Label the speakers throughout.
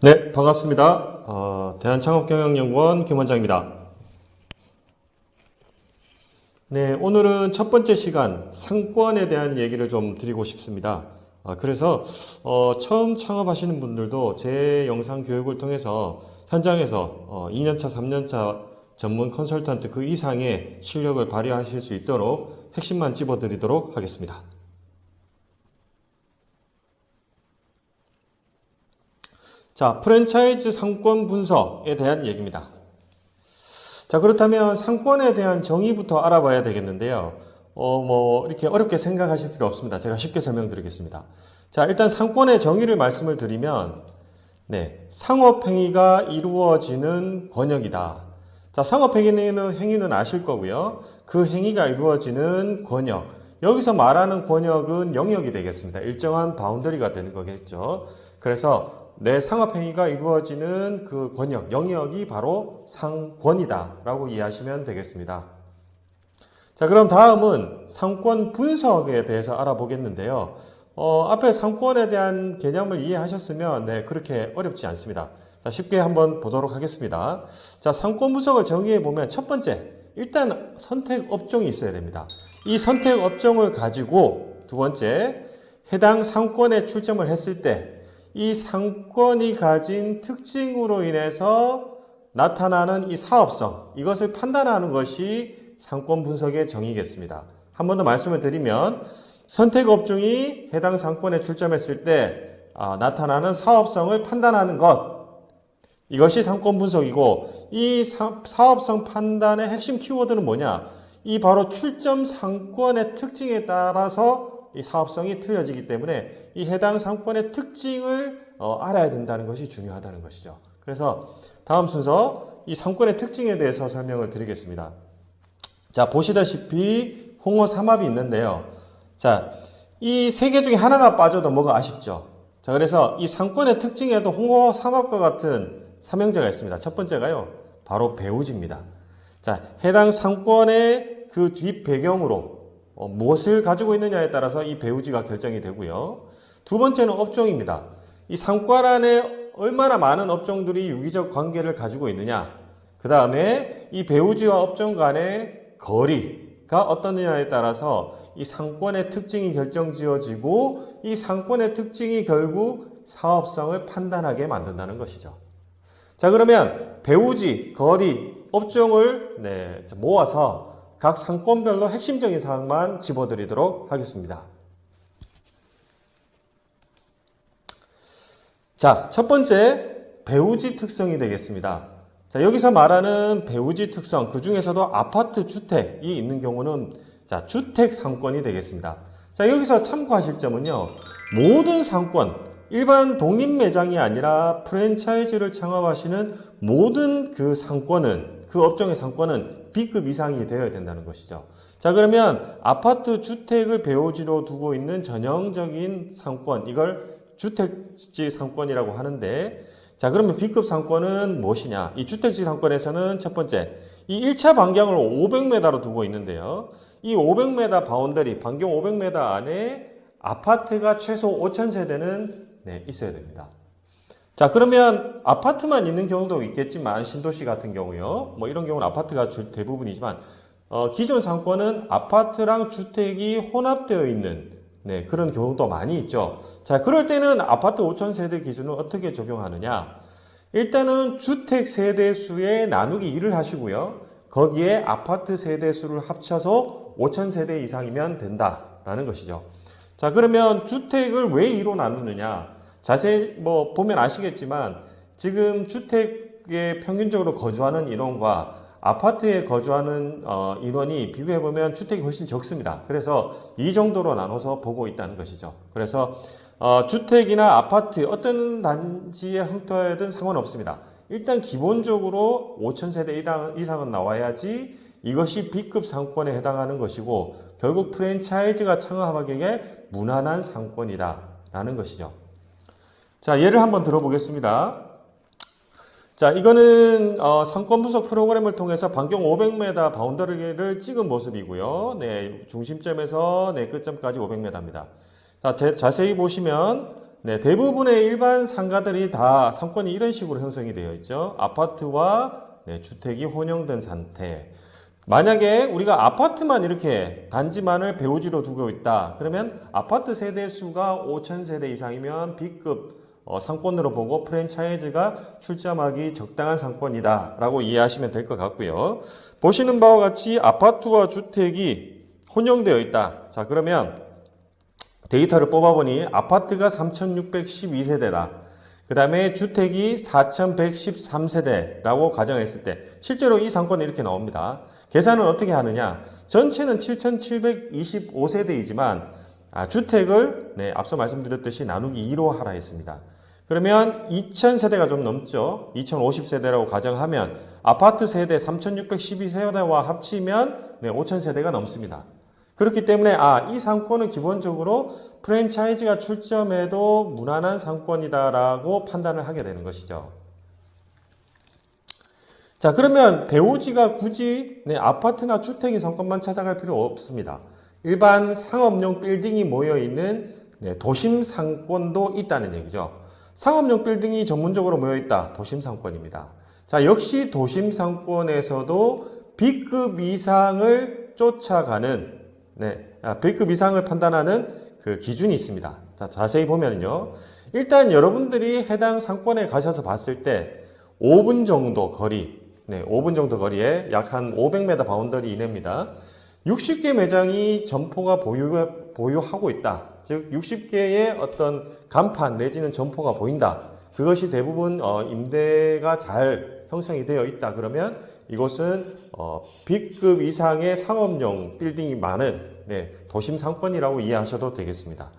Speaker 1: 네, 반갑습니다. 대한창업경영연구원 김원장입니다. 네, 오늘은 첫 번째 시간 상권에 대한 얘기를 좀 드리고 싶습니다. 그래서 처음 창업하시는 분들도 제 영상 교육을 통해서 현장에서 2년차, 3년차 전문 컨설턴트 그 이상의 실력을 발휘하실 수 있도록 핵심만 찝어드리도록 하겠습니다. 자, 프랜차이즈 상권 분석에 대한 얘기입니다. 자, 그렇다면 상권에 대한 정의부터 알아봐야 되겠는데요. 이렇게 어렵게 생각하실 필요 없습니다. 제가 쉽게 설명드리겠습니다. 자, 일단 상권의 정의를 말씀을 드리면, 네, 상업행위가 이루어지는 권역이다. 자, 상업행위는 아실 거고요. 그 행위가 이루어지는 권역. 여기서 말하는 권역은 영역이 되겠습니다. 일정한 바운더리가 되는 거겠죠. 그래서 내 상업행위가 이루어지는 그 권역, 영역이 바로 상권이다 라고 이해하시면 되겠습니다. 자, 그럼 다음은 상권 분석에 대해서 알아보겠는데요. 앞에 상권에 대한 개념을 이해하셨으면 네, 그렇게 어렵지 않습니다. 자, 쉽게 한번 보도록 하겠습니다. 자, 상권 분석을 정의해 보면 첫 번째, 일단 선택 업종이 있어야 됩니다. 이 선택 업종을 가지고 두 번째, 해당 상권에 출점을 했을 때 이 상권이 가진 특징으로 인해서 나타나는 이 사업성, 이것을 판단하는 것이 상권 분석의 정의겠습니다. 한 번 더 말씀을 드리면 선택 업종이 해당 상권에 출점했을 때 나타나는 사업성을 판단하는 것, 이것이 상권 분석이고, 이 사업성 판단의 핵심 키워드는 뭐냐? 이 바로 출점 상권의 특징에 따라서 이 사업성이 틀려지기 때문에 이 해당 상권의 특징을 알아야 된다는 것이 중요하다는 것이죠. 그래서 다음 순서 이 상권의 특징에 대해서 설명을 드리겠습니다. 자, 보시다시피 홍어 삼합이 있는데요. 자, 이 세 개 중에 하나가 빠져도 뭐가 아쉽죠. 자, 그래서 이 상권의 특징에도 홍어 삼합과 같은 삼형제가 있습니다. 첫 번째가요, 바로 배우지입니다. 자, 해당 상권의 그 뒷 배경으로 무엇을 가지고 있느냐에 따라서 이 배우지가 결정이 되고요. 두 번째는 업종입니다. 이 상권 안에 얼마나 많은 업종들이 유기적 관계를 가지고 있느냐. 그 다음에 이 배우지와 업종 간의 거리가 어떠느냐에 따라서 이 상권의 특징이 결정지어지고 이 상권의 특징이 결국 사업성을 판단하게 만든다는 것이죠. 자, 그러면 배우지, 거리, 업종을 모아서 각 상권별로 핵심적인 사항만 집어드리도록 하겠습니다. 자, 첫 번째 배우지 특성이 되겠습니다. 자, 여기서 말하는 배우지 특성, 그 중에서도 아파트 주택이 있는 경우는 자, 주택 상권이 되겠습니다. 자, 여기서 참고하실 점은요, 모든 상권, 일반 독립 매장이 아니라 프랜차이즈를 창업하시는 모든 그 상권은, 그 업종의 상권은 B급 이상이 되어야 된다는 것이죠. 자, 그러면 아파트 주택을 배우지로 두고 있는 전형적인 상권, 이걸 주택지 상권이라고 하는데, 자, 그러면 B급 상권은 무엇이냐? 이 주택지 상권에서는 첫 번째, 이 1차 반경을 500m로 두고 있는데요. 이 500m 바운더리, 반경 500m 안에 아파트가 최소 5,000세대는 있어야 됩니다. 자, 그러면 아파트만 있는 경우도 있겠지만 신도시 같은 경우요. 이런 경우는 아파트가 대부분이지만 기존 상권은 아파트랑 주택이 혼합되어 있는 그런 경우도 많이 있죠. 자, 그럴 때는 아파트 5,000세대 기준을 어떻게 적용하느냐? 일단은 주택 세대수에 나누기 1을 하시고요. 거기에 아파트 세대수를 합쳐서 5,000세대 이상이면 된다라는 것이죠. 자, 그러면 주택을 왜 2로 나누느냐? 자세히 보면 아시겠지만 지금 주택에 평균적으로 거주하는 인원과 아파트에 거주하는 인원이 비교해보면 주택이 훨씬 적습니다. 그래서 이 정도로 나눠서 보고 있다는 것이죠. 그래서 주택이나 아파트 어떤 단지에 흩어야든 상관없습니다. 일단 기본적으로 5,000세대 이상은 나와야지 이것이 B급 상권에 해당하는 것이고 결국 프랜차이즈가 창업하기에 무난한 상권이다라는 것이죠. 자, 예를 한번 들어보겠습니다. 자, 이거는 상권 분석 프로그램을 통해서 반경 500m 바운더리를 찍은 모습이고요. 네, 중심점에서 끝점까지 500m입니다. 자, 자세히 보시면 네, 대부분의 일반 상가들이 다 상권이 이런 식으로 형성이 되어 있죠. 아파트와 네, 주택이 혼용된 상태. 만약에 우리가 아파트만 이렇게 단지만을 배우지로 두고 있다. 그러면 아파트 세대 수가 5,000세대 이상이면 B급 상권으로 보고 프랜차이즈가 출점하기 적당한 상권이다 라고 이해하시면 될 것 같고요. 보시는 바와 같이 아파트와 주택이 혼용되어 있다. 자, 그러면 데이터를 뽑아보니 아파트가 3,612세대다. 그 다음에 주택이 4,113세대라고 가정했을 때 실제로 이 상권이 이렇게 나옵니다. 계산은 어떻게 하느냐? 전체는 7,725세대이지만 주택을 앞서 말씀드렸듯이 나누기 2로 하라 했습니다. 그러면 2,000세대가 좀 넘죠. 2,050세대라고 가정하면 아파트 세대 3,612세대와 합치면 5,000세대가 넘습니다. 그렇기 때문에 이 상권은 기본적으로 프랜차이즈가 출점해도 무난한 상권이다라고 판단을 하게 되는 것이죠. 자, 그러면 배우지가 굳이 아파트나 주택의 상권만 찾아갈 필요 없습니다. 일반 상업용 빌딩이 모여있는 도심 상권도 있다는 얘기죠. 상업용 빌딩이 전문적으로 모여있다. 도심 상권입니다. 자, 역시 도심 상권에서도 B급 이상을 쫓아가는 B급 이상을 판단하는 그 기준이 있습니다. 자, 자세히 보면요. 일단 여러분들이 해당 상권에 가셔서 봤을 때 5분 정도 거리, 5분 정도 거리에 약 한 500m 바운더리 이내입니다. 60개 매장이 점포가 보유하고 있다. 즉 60개의 어떤 간판 내지는 점포가 보인다. 그것이 대부분 임대가 잘 형성이 되어 있다. 그러면 이곳은 B급 이상의 상업용 빌딩이 많은 도심 상권이라고 이해하셔도 되겠습니다.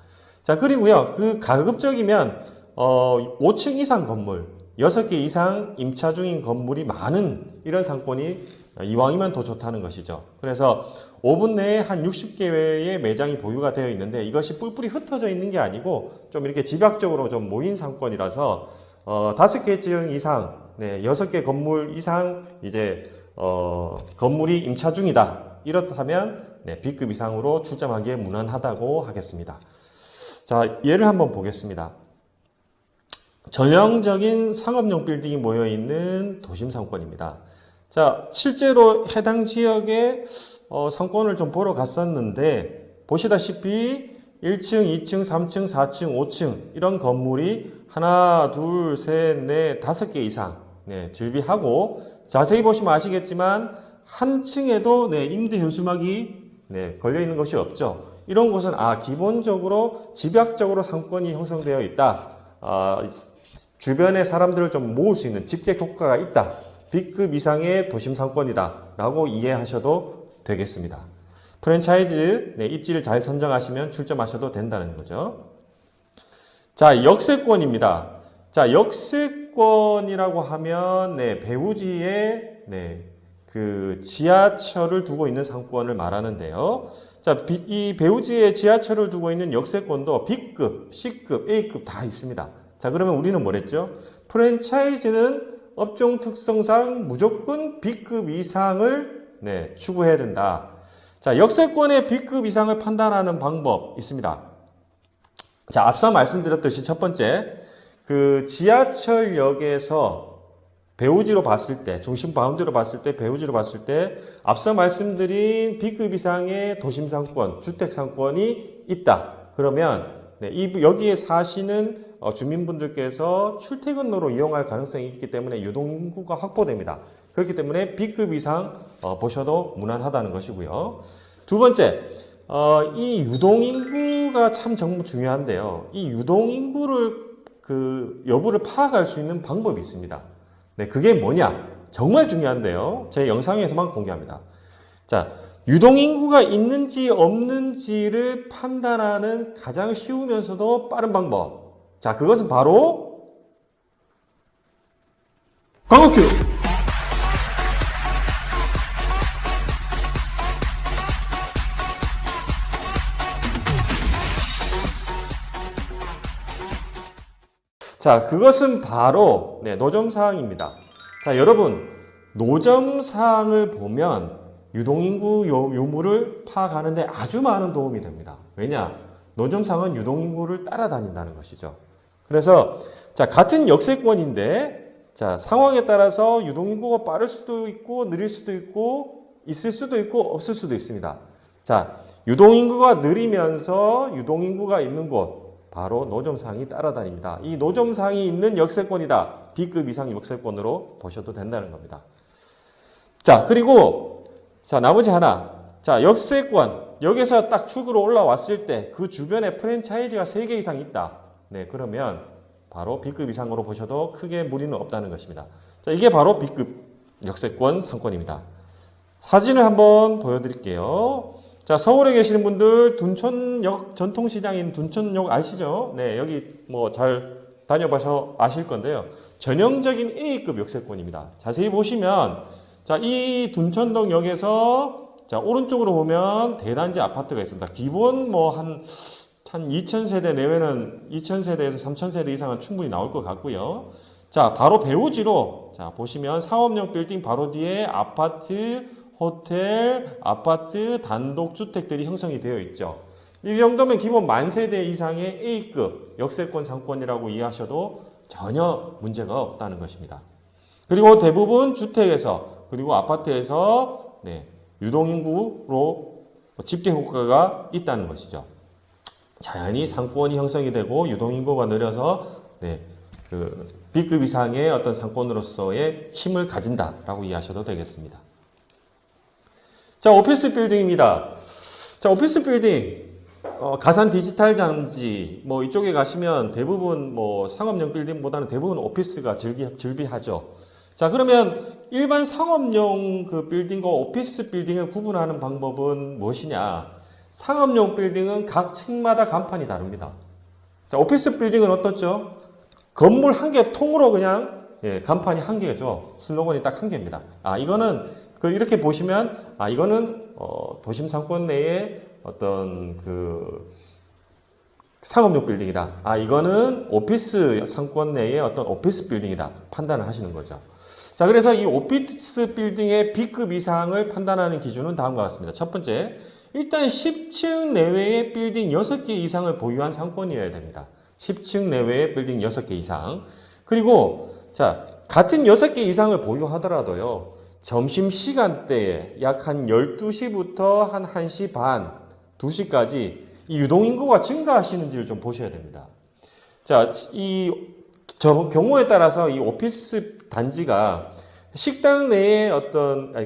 Speaker 1: 자, 그리고요, 그 가급적이면 5층 이상 건물, 6개 이상 임차 중인 건물이 많은 이런 상권이 이왕이면 더 좋다는 것이죠. 그래서 5분 내에 한 60개의 매장이 보유가 되어 있는데 이것이 뿔뿔이 흩어져 있는 게 아니고 좀 이렇게 집약적으로 좀 모인 상권이라서 5개 이상, 6개 건물 이상 이제 건물이 임차 중이다. 이렇다면 B급 이상으로 출점하기에 무난하다고 하겠습니다. 자, 예를 한번 보겠습니다. 전형적인 상업용 빌딩이 모여있는 도심 상권입니다. 자, 실제로 해당 지역의 상권을 좀 보러 갔었는데 보시다시피 1층, 2층, 3층, 4층, 5층 이런 건물이 하나, 둘, 셋, 넷, 5개 이상 즐비하고 자세히 보시면 아시겠지만 한 층에도 임대 현수막이 걸려있는 것이 없죠. 이런 곳은 기본적으로 집약적으로 상권이 형성되어 있다. 주변의 사람들을 좀 모을 수 있는 집객 효과가 있다. B급 이상의 도심 상권이다 라고 이해하셔도 되겠습니다. 프랜차이즈 입지를 잘 선정하시면 출점하셔도 된다는 거죠. 자, 역세권입니다. 자, 역세권이라고 하면 배우지에 그 지하철을 두고 있는 상권을 말하는데요. 자, 이 배우지에 지하철을 두고 있는 역세권도 B급, C급, A급 다 있습니다. 자, 그러면 우리는 뭐랬죠? 프랜차이즈는 업종 특성상 무조건 B급 이상을 추구해야 된다. 자, 역세권의 B급 이상을 판단하는 방법 있습니다. 자, 앞서 말씀드렸듯이 첫 번째, 그 지하철역에서 배우지로 봤을 때, 중심 바운드로 봤을 때, 배우지로 봤을 때, 앞서 말씀드린 B급 이상의 도심 상권, 주택 상권이 있다. 그러면 여기에 사시는 주민분들께서 출퇴근로로 이용할 가능성이 있기 때문에 유동인구가 확보됩니다. 그렇기 때문에 B급 이상 보셔도 무난하다는 것이고요. 두 번째, 이 유동인구가 참 정말 중요한데요. 이 유동인구를 여부를 파악할 수 있는 방법이 있습니다. 그게 뭐냐? 정말 중요한데요. 제 영상에서만 공개합니다. 자, 유동인구가 있는지 없는지를 판단하는 가장 쉬우면서도 빠른 방법. 자, 그것은 바로 광고 큐! 자, 그것은 바로 노점사항입니다. 자, 여러분, 노점사항을 보면 유동인구 유무를 파악하는 데 아주 많은 도움이 됩니다. 왜냐? 노점상은 유동인구를 따라다닌다는 것이죠. 그래서 자, 같은 역세권인데 자, 상황에 따라서 유동인구가 빠를 수도 있고 느릴 수도 있고 있을 수도 있고 없을 수도 있습니다. 자, 유동인구가 느리면서 유동인구가 있는 곳 바로 노점상이 따라다닙니다. 이 노점상이 있는 역세권이다. B급 이상 역세권으로 보셔도 된다는 겁니다. 자, 그리고 자, 나머지 하나. 자, 역세권. 여기서 딱 축으로 올라왔을 때 그 주변에 프랜차이즈가 3개 이상 있다. 네, 그러면 바로 B급 이상으로 보셔도 크게 무리는 없다는 것입니다. 자, 이게 바로 B급 역세권 상권입니다. 사진을 한번 보여드릴게요. 자, 서울에 계시는 분들 둔촌역 전통시장인 둔촌역 아시죠? 네, 여기 뭐 잘 다녀봐서 아실 건데요. 전형적인 A급 역세권입니다. 자세히 보시면 자, 이 둔촌동역에서 자, 오른쪽으로 보면 대단지 아파트가 있습니다. 기본 뭐 한 2,000세대 내외는 2,000세대에서 3,000세대 이상은 충분히 나올 것 같고요. 자, 바로 배우지로 자, 보시면 상업용 빌딩 바로 뒤에 아파트, 호텔, 아파트, 단독주택들이 형성이 되어 있죠. 이 정도면 기본 만세대 이상의 A급 역세권 상권이라고 이해하셔도 전혀 문제가 없다는 것입니다. 그리고 대부분 주택에서 그리고 아파트에서 네, 유동인구로 집계 효과가 있다는 것이죠. 자연히 상권이 형성이 되고 유동인구가 늘어서 네, 그 B급 이상의 어떤 상권으로서의 힘을 가진다라고 이해하셔도 되겠습니다. 자, 오피스 빌딩입니다. 자, 오피스 빌딩 가산 디지털 장지 뭐 이쪽에 가시면 대부분 뭐 상업용 빌딩보다는 대부분 오피스가 즐비하죠. 자, 그러면 일반 상업용 그 빌딩과 오피스 빌딩을 구분하는 방법은 무엇이냐? 상업용 빌딩은 각 층마다 간판이 다릅니다. 자, 오피스 빌딩은 어떻죠? 건물 한 개 통으로 그냥 예, 간판이 한 개죠. 슬로건이 딱 한 개입니다. 아, 이거는 이렇게 보시면 아, 이거는 도심 상권 내에 어떤 그 상업용 빌딩이다. 아, 이거는 오피스 상권 내의 어떤 오피스 빌딩이다. 판단을 하시는 거죠. 자, 그래서 이 오피스 빌딩의 B급 이상을 판단하는 기준은 다음과 같습니다. 첫 번째, 일단 10층 내외의 빌딩 6개 이상을 보유한 상권이어야 됩니다. 10층 내외의 빌딩 6개 이상. 그리고 자, 같은 6개 이상을 보유하더라도요. 점심시간대에 약 한 12시부터 한 1시 반, 2시까지 이 유동인구가 증가하시는지를 좀 보셔야 됩니다. 자, 경우에 따라서 이 오피스 단지가 식당 내에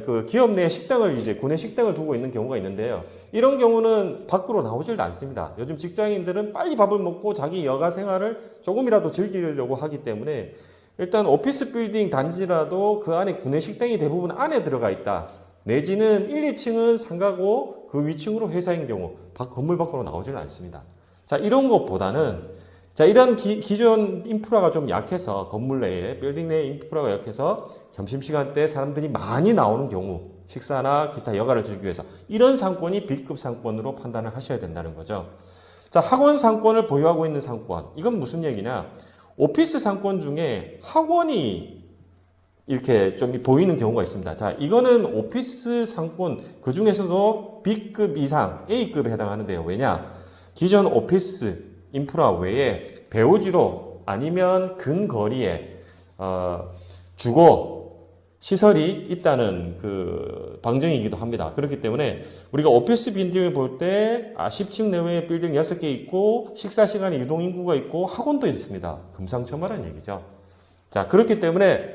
Speaker 1: 그 기업 내에 식당을 이제 구내 식당을 두고 있는 경우가 있는데요. 이런 경우는 밖으로 나오질 않습니다. 요즘 직장인들은 빨리 밥을 먹고 자기 여가 생활을 조금이라도 즐기려고 하기 때문에 일단 오피스 빌딩 단지라도 그 안에 구내 식당이 대부분 안에 들어가 있다. 내지는 1, 2층은 상가고 그 위층으로 회사인 경우 건물 밖으로 나오지는 않습니다. 자, 이런 것보다는 자, 이런 기존 인프라가 좀 약해서 건물 내에 빌딩 내에 인프라가 약해서 점심시간 때 사람들이 많이 나오는 경우 식사나 기타 여가를 즐기기 위해서 이런 상권이 B급 상권으로 판단을 하셔야 된다는 거죠. 자, 학원 상권을 보유하고 있는 상권. 이건 무슨 얘기냐? 오피스 상권 중에 학원이 이렇게 좀 보이는 경우가 있습니다. 자, 이거는 오피스 상권 그 중에서도 B급 이상 A급에 해당하는데요. 왜냐? 기존 오피스 인프라 외에 배우지로 아니면 근거리에 주거 시설이 있다는 그 방증이기도 합니다. 그렇기 때문에 우리가 오피스 빌딩을 볼 때 10층 내외의 빌딩 6개 있고 식사 시간에 유동인구가 있고 학원도 있습니다. 금상첨화라는 얘기죠. 자, 그렇기 때문에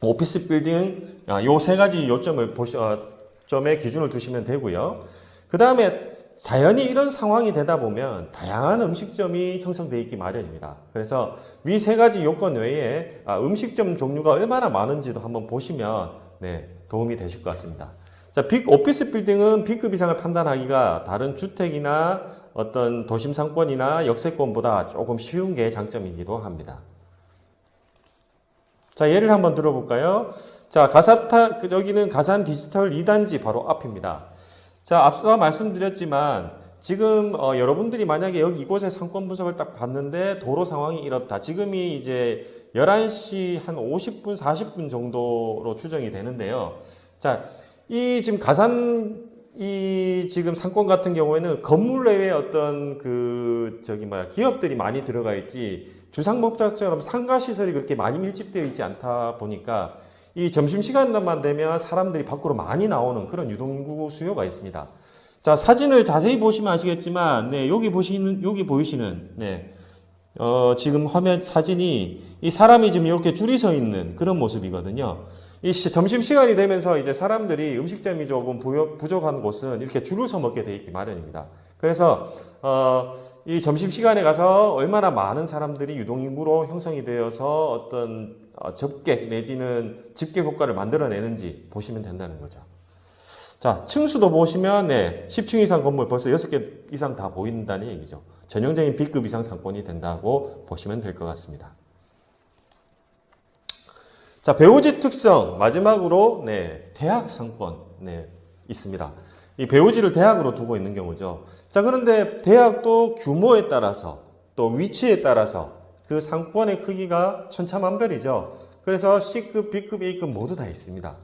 Speaker 1: 오피스 빌딩 요 세 가지 요점을 점에 기준을 두시면 되고요. 그 다음에 자연히 이런 상황이 되다 보면 다양한 음식점이 형성되어 있기 마련입니다. 그래서 위 세 가지 요건 외에 음식점 종류가 얼마나 많은지도 한번 보시면 네, 도움이 되실 것 같습니다. 자, 오피스 빌딩은 B급 이상을 판단하기가 다른 주택이나 어떤 도심 상권이나 역세권보다 조금 쉬운 게 장점이기도 합니다. 자, 예를 한번 들어볼까요? 자, 여기는 가산 디지털 2단지 바로 앞입니다. 자, 앞서 말씀드렸지만 지금 여러분들이 만약에 이곳의 상권 분석을 딱 봤는데 도로 상황이 이렇다. 지금이 이제 11시 한 50분, 40분 정도로 추정이 되는데요. 자, 이 지금 가산 이 지금 상권 같은 경우에는 건물 내에 어떤 기업들이 많이 들어가 있지 주상복합처럼 상가 시설이 그렇게 많이 밀집되어 있지 않다 보니까 이 점심시간만 되면 사람들이 밖으로 많이 나오는 그런 유동인구 수요가 있습니다. 자, 사진을 자세히 보시면 아시겠지만, 네, 여기 보이시는, 네, 지금 화면 사진이 이 사람이 지금 이렇게 줄이 서 있는 그런 모습이거든요. 점심시간이 되면서 이제 사람들이 음식점이 조금 부족한 곳은 이렇게 줄을 서 먹게 돼 있기 마련입니다. 그래서, 이 점심시간에 가서 얼마나 많은 사람들이 유동인구로 형성이 되어서 어떤 접객 내지는 집객 효과를 만들어내는지 보시면 된다는 거죠. 자, 층수도 보시면, 네, 10층 이상 건물 벌써 6개 이상 다 보인다는 얘기죠. 전형적인 B급 이상 상권이 된다고 보시면 될 것 같습니다. 자, 배우지 특성, 마지막으로, 네, 대학 상권, 네, 있습니다. 이 배우지를 대학으로 두고 있는 경우죠. 자, 그런데 대학도 규모에 따라서, 또 위치에 따라서 그 상권의 크기가 천차만별이죠. 그래서 C급, B급, A급 모두 다 있습니다.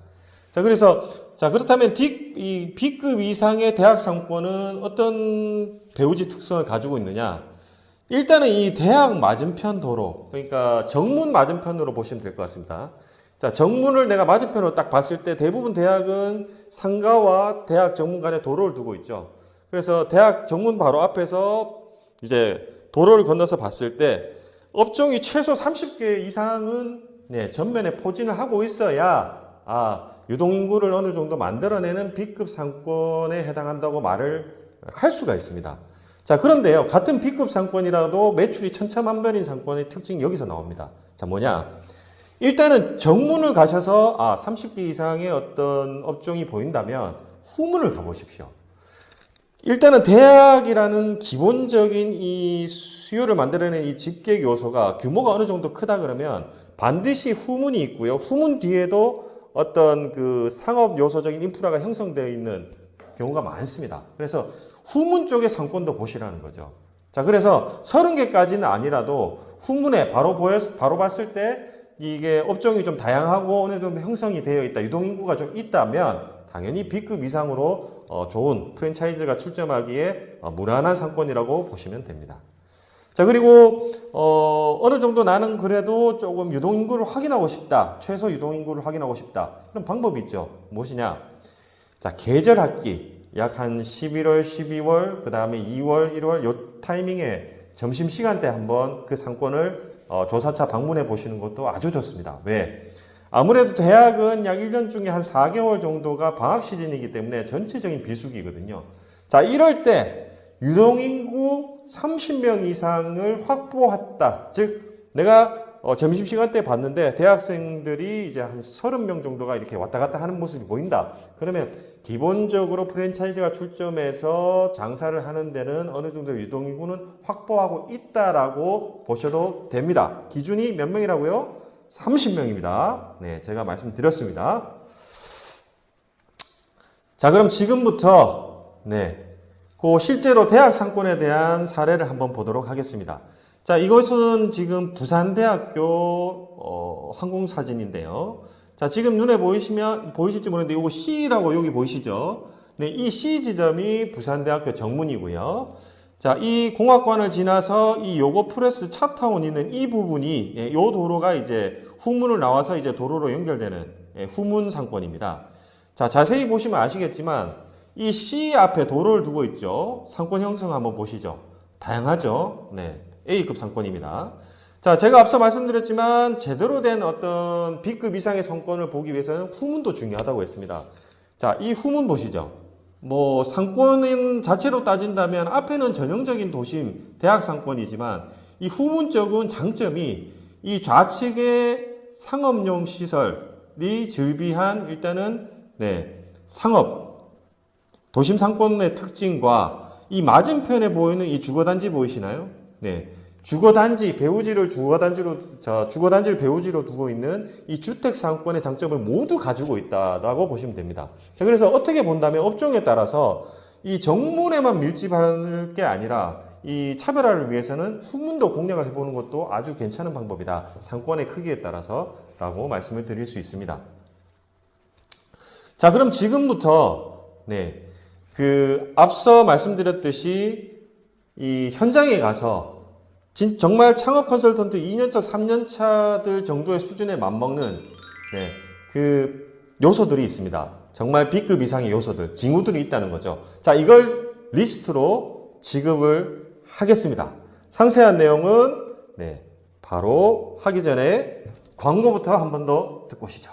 Speaker 1: 자, 그렇다면 이 B급 이상의 대학 상권은 어떤 배우지 특성을 가지고 있느냐? 일단은 이 대학 맞은편 도로, 그러니까 정문 맞은편으로 보시면 될 것 같습니다. 자, 정문을 내가 맞은편으로 딱 봤을 때 대부분 대학은 상가와 대학 정문 간에 도로를 두고 있죠. 그래서 대학 정문 바로 앞에서 이제 도로를 건너서 봤을 때 업종이 최소 30개 이상은 네, 전면에 포진을 하고 있어야 유동인구를 어느 정도 만들어내는 B급 상권에 해당한다고 말을 할 수가 있습니다. 자, 그런데요, 같은 B급 상권이라도 매출이 천차만별인 상권의 특징이 여기서 나옵니다. 자, 뭐냐? 일단은 정문을 가셔서 30개 이상의 어떤 업종이 보인다면 후문을 가보십시오. 일단은 대학이라는 기본적인 이 수요를 만들어내는 이 집객 요소가 규모가 어느 정도 크다 그러면 반드시 후문이 있고요. 후문 뒤에도 어떤 그 상업 요소적인 인프라가 형성되어 있는 경우가 많습니다. 그래서 후문 쪽의 상권도 보시라는 거죠. 자, 그래서 30개까지는 아니라도 후문에 바로 봤을 때 이게 업종이 좀 다양하고 어느 정도 형성이 되어 있다, 유동인구가 좀 있다면 당연히 B급 이상으로 좋은 프랜차이즈가 출점하기에 무난한 상권이라고 보시면 됩니다. 자, 그리고 어느 정도 나는 그래도 조금 유동인구를 확인하고 싶다, 최소 유동인구를 확인하고 싶다, 그런 방법이 있죠. 무엇이냐? 자, 계절 학기 약 한 11월, 12월, 그 다음에 2월, 1월 요 타이밍에 점심시간대 한번 그 상권을 조사차 방문해 보시는 것도 아주 좋습니다. 왜? 아무래도 대학은 약 1년 중에 한 4개월 정도가 방학 시즌이기 때문에 전체적인 비수기거든요. 자, 이럴 때 유동인구 30명 이상을 확보했다. 즉, 내가 점심시간 때 봤는데 대학생들이 이제 한 30명 정도가 이렇게 왔다 갔다 하는 모습이 보인다. 그러면 기본적으로 프랜차이즈가 출점해서 장사를 하는 데는 어느 정도 유동인구는 확보하고 있다라고 보셔도 됩니다. 기준이 몇 명이라고요? 30명입니다. 네, 제가 말씀드렸습니다. 자, 그럼 지금부터 실제로 대학 상권에 대한 사례를 한번 보도록 하겠습니다. 자, 이것은 지금 부산대학교 항공사진인데요. 자, 지금 눈에 보이실지 모르는데 이거 C라고 여기 보이시죠? 네, 이 C 지점이 부산대학교 정문이고요. 자, 이 공학관을 지나서 이 요거 프레스 차타운 있는 이 부분이 요 도로가 이제 후문을 나와서 이제 도로로 연결되는 후문 상권입니다. 자, 자세히 보시면 아시겠지만 이 C 앞에 도로를 두고 있죠. 상권 형성 한번 보시죠. 다양하죠. 네, A급 상권입니다. 자, 제가 앞서 말씀드렸지만 제대로 된 어떤 B급 이상의 상권을 보기 위해서는 후문도 중요하다고 했습니다. 자, 이 후문 보시죠. 상권인 자체로 따진다면 앞에는 전형적인 도심, 대학 상권이지만 이 후문 쪽은 장점이 이 좌측의 상업용 시설이 즐비한 일단은 상업, 도심 상권의 특징과 이 맞은편에 보이는 이 주거단지 보이시나요? 네. 주거단지를 배우지로 두고 있는 이 주택 상권의 장점을 모두 가지고 있다라고 보시면 됩니다. 자, 그래서 어떻게 본다면 업종에 따라서 이 정문에만 밀집할 게 아니라 이 차별화를 위해서는 후문도 공략을 해보는 것도 아주 괜찮은 방법이다. 상권의 크기에 따라서라고 말씀을 드릴 수 있습니다. 자, 그럼 지금부터 앞서 말씀드렸듯이 이 현장에 가서 정말 창업 컨설턴트 2년차, 3년차들 정도의 수준에 맞먹는 네, 요소들이 있습니다. 정말 B급 이상의 요소들, 징후들이 있다는 거죠. 자, 이걸 리스트로 지급을 하겠습니다. 상세한 내용은 네, 바로 하기 전에 광고부터 한 번 더 듣고 오시죠.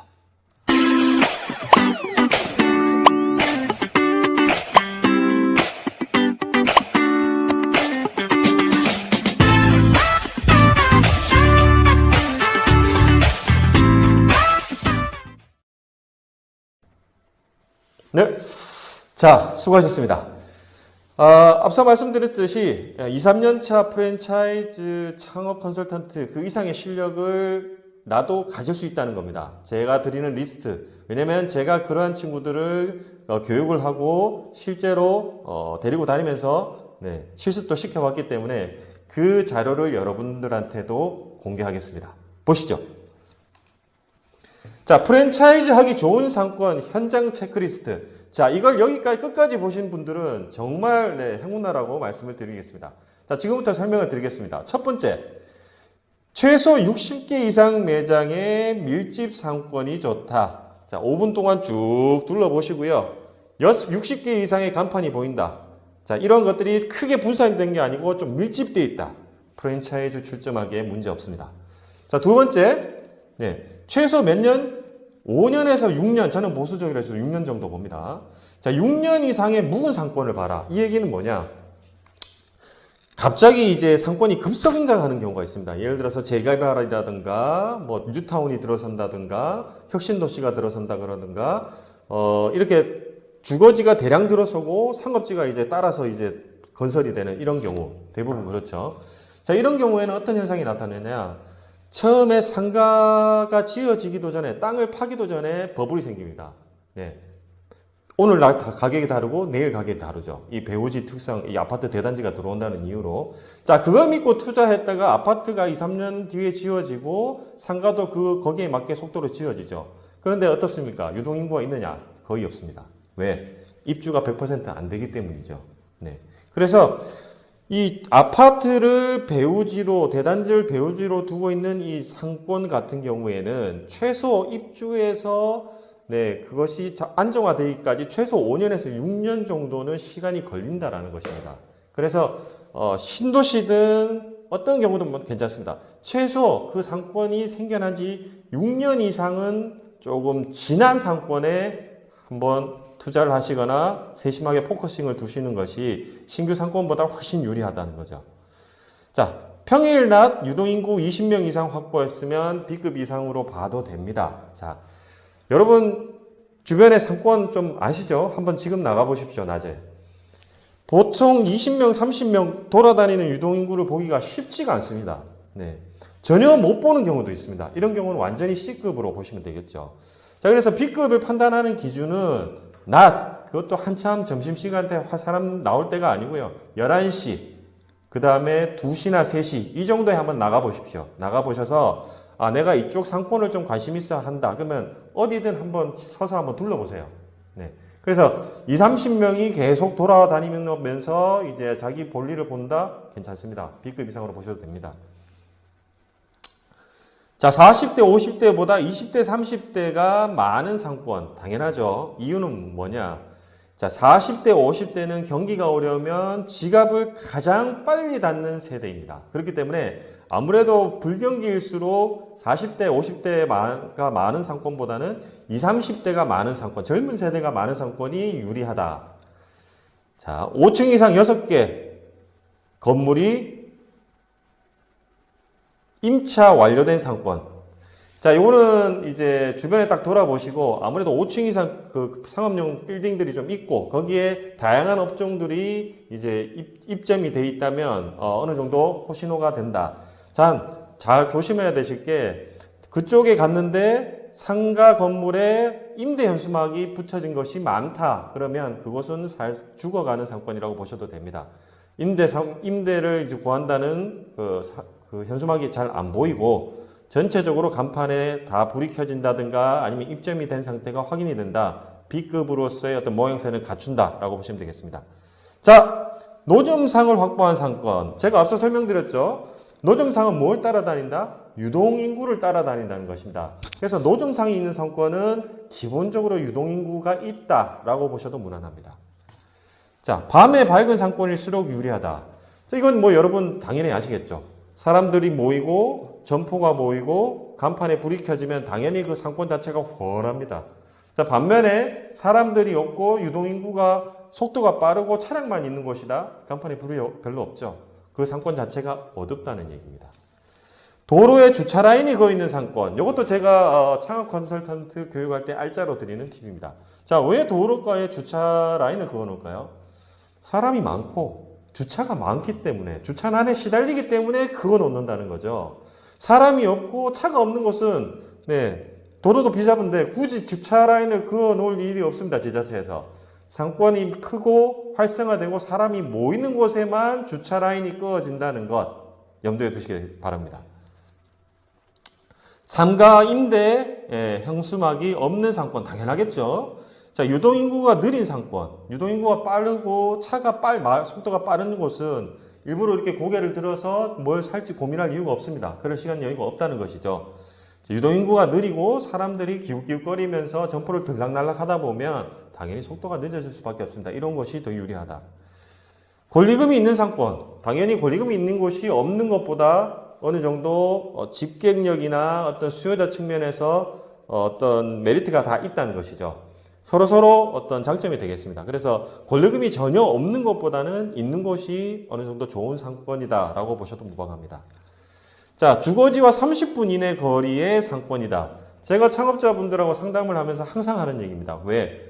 Speaker 1: 네. 자, 수고하셨습니다. 앞서 말씀드렸듯이 2, 3년차 프랜차이즈 창업 컨설턴트 그 이상의 실력을 나도 가질 수 있다는 겁니다. 제가 드리는 리스트. 왜냐면 제가 그러한 친구들을 교육을 하고 실제로 데리고 다니면서 네, 실습도 시켜봤기 때문에 그 자료를 여러분들한테도 공개하겠습니다. 보시죠. 자, 프랜차이즈 하기 좋은 상권 현장 체크리스트. 자, 이걸 여기까지 끝까지 보신 분들은 정말 네, 행운나라고 말씀을 드리겠습니다. 자, 지금부터 설명을 드리겠습니다. 첫 번째, 최소 60개 이상 매장의 밀집 상권이 좋다. 자, 5분 동안 쭉 둘러보시고요. 60개 이상의 간판이 보인다. 자, 이런 것들이 크게 분산된 게 아니고 좀 밀집되어 있다. 프랜차이즈 출점하기에 문제 없습니다. 자, 두 번째, 네, 최소 몇 년? 5년에서 6년, 저는 보수적이라 해서 6년 정도 봅니다. 자, 6년 이상의 묵은 상권을 봐라. 이 얘기는 뭐냐? 갑자기 이제 상권이 급성장하는 경우가 있습니다. 예를 들어서 재개발이라든가, 뭐 뉴타운이 들어선다든가, 혁신도시가 들어선다 그러든가, 이렇게 주거지가 대량 들어서고 상업지가 이제 따라서 이제 건설이 되는 이런 경우 대부분 그렇죠. 자, 이런 경우에는 어떤 현상이 나타나냐? 처음에 상가가 지어지기도 전에 땅을 파기도 전에 버블이 생깁니다. 네. 오늘 가격이 다르고 내일 가격이 다르죠. 이 배우지 특성, 이 아파트 대단지가 들어온다는 이유로. 자, 그걸 믿고 투자했다가 아파트가 2, 3년 뒤에 지어지고 상가도 거기에 맞게 속도로 지어지죠. 그런데 어떻습니까? 유동인구가 있느냐? 거의 없습니다. 왜? 입주가 100% 안 되기 때문이죠. 네. 그래서 이 아파트를 배우지로, 대단지를 배우지로 두고 있는 이 상권 같은 경우에는 최소 입주에서 네, 그것이 안정화되기까지 최소 5년에서 6년 정도는 시간이 걸린다라는 것입니다. 그래서 신도시든 어떤 경우도 괜찮습니다. 최소 그 상권이 생겨난 지 6년 이상은 조금 지난 상권에 한번 투자를 하시거나 세심하게 포커싱을 두시는 것이 신규 상권보다 훨씬 유리하다는 거죠. 자, 평일 낮 유동인구 20명 이상 확보했으면 B급 이상으로 봐도 됩니다. 자, 여러분 주변에 상권 좀 아시죠? 한번 지금 나가보십시오, 낮에. 보통 20명, 30명 돌아다니는 유동인구를 보기가 쉽지가 않습니다. 네. 전혀 못 보는 경우도 있습니다. 이런 경우는 완전히 C급으로 보시면 되겠죠. 자, 그래서 B급을 판단하는 기준은 낮, 그것도 한참 점심시간 때 사람 나올 때가 아니고요. 11시, 그 다음에 2시나 3시, 이 정도에 한번 나가보십시오. 나가보셔서, 내가 이쪽 상권을 좀 관심 있어 한다. 그러면 어디든 한번 서서 한번 둘러보세요. 네. 그래서 20, 30명이 계속 돌아다니면서 이제 자기 볼일을 본다? 괜찮습니다. B급 이상으로 보셔도 됩니다. 자, 40대, 50대보다 20대, 30대가 많은 상권. 당연하죠. 이유는 뭐냐? 자, 40대, 50대는 경기가 어려우면 지갑을 가장 빨리 닫는 세대입니다. 그렇기 때문에 아무래도 불경기일수록 40대, 50대가 많은 상권보다는 20, 30대가 많은 상권, 젊은 세대가 많은 상권이 유리하다. 자, 5층 이상 6개 건물이 임차 완료된 상권. 자, 요거는 이제 주변에 딱 돌아보시고 아무래도 5층 이상 그 상업용 빌딩들이 좀 있고 거기에 다양한 업종들이 이제 입점이 돼 있다면 어느 정도 호신호가 된다. 자, 잘 조심해야 되실 게 그쪽에 갔는데 상가 건물에 임대 현수막이 붙여진 것이 많다. 그러면 그것은 죽어가는 상권이라고 보셔도 됩니다. 임대를 이제 구한다는 그 현수막이 잘 안 보이고 전체적으로 간판에 다 불이 켜진다든가 아니면 입점이 된 상태가 확인이 된다. B급으로서의 어떤 모양새를 갖춘다라고 보시면 되겠습니다. 자, 노점상을 확보한 상권. 제가 앞서 설명드렸죠. 노점상은 뭘 따라다닌다? 유동인구를 따라다닌다는 것입니다. 그래서 노점상이 있는 상권은 기본적으로 유동인구가 있다라고 보셔도 무난합니다. 자, 밤에 밝은 상권일수록 유리하다. 자, 이건 뭐 여러분 당연히 아시겠죠. 사람들이 모이고 점포가 모이고 간판에 불이 켜지면 당연히 그 상권 자체가 훤합니다. 자, 반면에 사람들이 없고 유동인구가 속도가 빠르고 차량만 있는 곳이다. 간판에 불이 별로 없죠. 그 상권 자체가 어둡다는 얘기입니다. 도로에 주차 라인이 그어 있는 상권. 이것도 제가 창업 컨설턴트 교육할 때 알짜로 드리는 팁입니다. 자, 왜 도로가에 주차 라인을 그어 놓을까요? 사람이 많고 주차가 많기 때문에, 주차난에 시달리기 때문에 그거 놓는다는 거죠. 사람이 없고 차가 없는 곳은 도로도 비잡은데 굳이 주차 라인을 그어 놓을 일이 없습니다. 지자체에서. 상권이 크고 활성화되고 사람이 모이는 곳에만 주차 라인이 그어진다는 것 염두에 두시기 바랍니다. 삼가임대 형수막이 없는 상권 당연하겠죠. 자, 유동인구가 느린 상권, 유동인구가 빠르고 차가 속도가 빠른 곳은 일부러 이렇게 고개를 들어서 뭘 살지 고민할 이유가 없습니다. 그럴 시간 여유가 없다는 것이죠. 자, 유동인구가 느리고 사람들이 기웃기웃거리면서 점포를 들락날락 하다 보면 당연히 속도가 늦어질 수밖에 없습니다. 이런 것이 더 유리하다. 권리금이 있는 상권, 당연히 권리금이 있는 곳이 없는 것보다 어느 정도 집객력이나 어떤 수요자 측면에서 어떤 메리트가 다 있다는 것이죠. 서로서로 어떤 장점이 되겠습니다. 그래서 권리금이 전혀 없는 것보다는 있는 곳이 어느 정도 좋은 상권이다라고 보셔도 무방합니다. 자, 주거지와 30분 이내 거리의 상권이다. 제가 창업자분들하고 상담을 하면서 항상 하는 얘기입니다. 왜?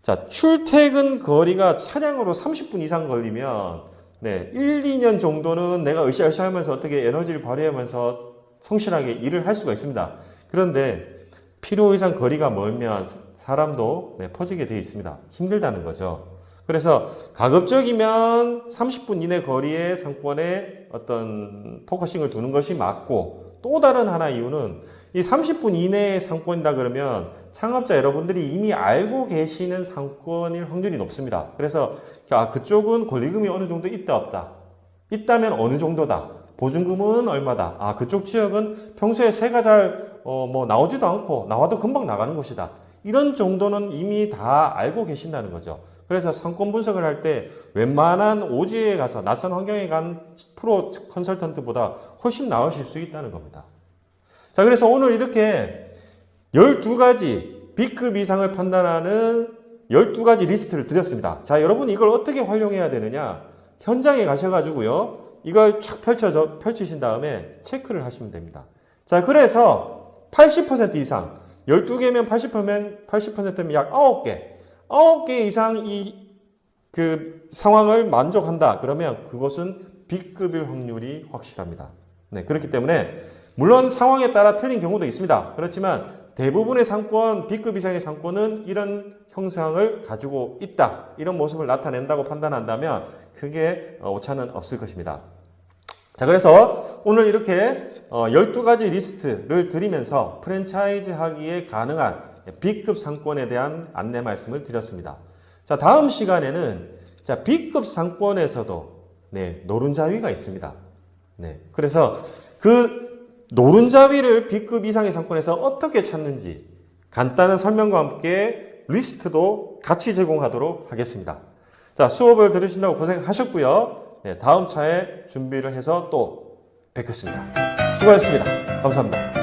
Speaker 1: 자, 출퇴근 거리가 차량으로 30분 이상 걸리면 1, 2년 정도는 내가 으쌰으쌰 하면서 어떻게 에너지를 발휘하면서 성실하게 일을 할 수가 있습니다. 그런데 필요 이상 거리가 멀면 사람도 퍼지게 되어 있습니다. 힘들다는 거죠. 그래서 가급적이면 30분 이내 거리의 상권에 어떤 포커싱을 두는 것이 맞고, 또 다른 하나 이유는 이 30분 이내의 상권이다 그러면 창업자 여러분들이 이미 알고 계시는 상권일 확률이 높습니다. 그래서 그쪽은 권리금이 어느 정도 있다 없다, 있다면 어느 정도다, 보증금은 얼마다, 그쪽 지역은 평소에 세가 잘 나오지도 않고 나와도 금방 나가는 곳이다, 이런 정도는 이미 다 알고 계신다는 거죠. 그래서 상권 분석을 할 때 웬만한 오지에 가서 낯선 환경에 간 프로 컨설턴트보다 훨씬 나으실 수 있다는 겁니다. 자, 그래서 오늘 이렇게 12가지 B급 이상을 판단하는 12가지 리스트를 드렸습니다. 자, 여러분 이걸 어떻게 활용해야 되느냐? 현장에 가셔가지고요, 이걸 쫙 펼치신 다음에 체크를 하시면 됩니다. 자, 그래서 80% 이상, 12개면 80%면 약 9개 이상 그 상황을 만족한다. 그러면 그것은 B급일 확률이 확실합니다. 그렇기 때문에 물론 상황에 따라 틀린 경우도 있습니다. 그렇지만 대부분의 상권, B급 이상의 상권은 이런 형상을 가지고 있다, 이런 모습을 나타낸다고 판단한다면 크게 오차는 없을 것입니다. 자, 그래서 오늘 이렇게 12가지 리스트를 드리면서 프랜차이즈 하기에 가능한 B급 상권에 대한 안내 말씀을 드렸습니다. 자, 다음 시간에는 B급 상권에서도 노른자위가 있습니다. 그래서 그 노른자위를 B급 이상의 상권에서 어떻게 찾는지 간단한 설명과 함께 리스트도 같이 제공하도록 하겠습니다. 자, 수업을 들으신다고 고생하셨고요. 다음 차에 준비를 해서 또 뵙겠습니다. 수고하셨습니다. 감사합니다.